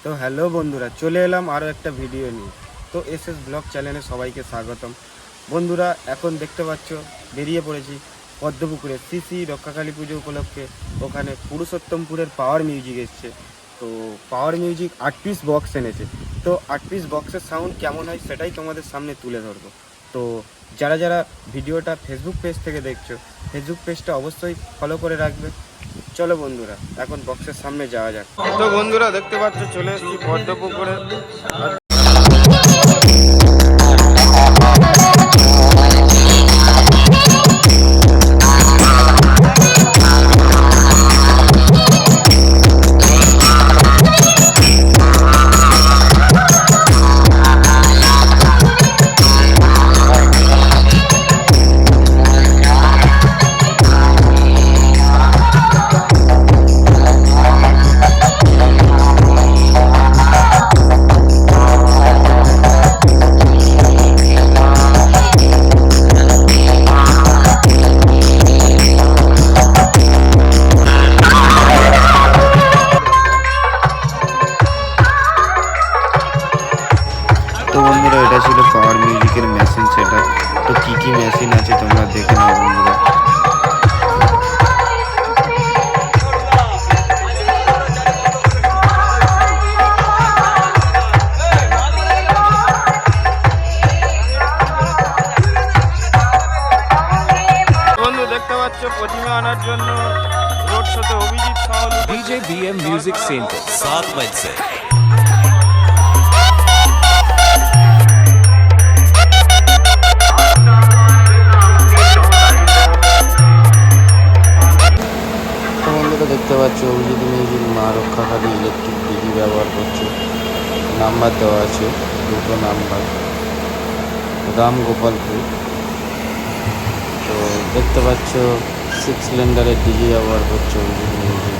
তো হ্যালো বন্ধুরা, চলে এলাম আরও একটা ভিডিও নিয়ে। তো এসএস ব্লগ চ্যানেলে সবাইকে স্বাগতম। বন্ধুরা, এখন দেখতে পাচ্ছ বেরিয়ে পড়েছি পদ্মপুকুরে শ্রী রক্ষাকালী পুজো উপলক্ষে। ওখানে পুরুষোত্তমপুরের পাওয়ার মিউজিক এসছে। তো পাওয়ার মিউজিক 8 পিস বক্স এনেছে। তো 8 পিস বক্সের সাউন্ড কেমন হয় সেটাই তোমাদের সামনে তুলে ধরবো। তো যারা যারা ভিডিওটা ফেসবুক পেজ থেকে দেখছো, ফেসবুক পেজটা অবশ্যই ফলো করে রাখবে। চলো বন্ধুরা, এখন বক্সের সামনে যাওয়া যাক। তো বন্ধুরা, দেখতে পাচ্ছ চলে এসেছি পদ্মপুকুরে। তো বন্ধুরা, এটা ছিল পাওয়ার মিউজিকের মেশিন সেটআপ। তো কি কি মেশিন আছে তোমরা দেখে নাও বন্ধুরা। বন্ধু দেখতে পাচ্ছ প্রতিমা আনার জন্য রোড শোতে Abhijit sound DJ BM Music Center 7 बजे से। বন্ধুরা দেখতে পাচ্ছ অভিজিৎ মিউজিক মা রক্ষাকালী ইলেকট্রিক ডিজি ব্যবহার করছে। নাম্বার দেওয়া আছে, দুটো নাম্বার, রামগোপালপুর। তো দেখতে পাচ্ছ 6 সিলিন্ডারের ডিজি ব্যবহার করছে অভিজিৎ মিউজিক।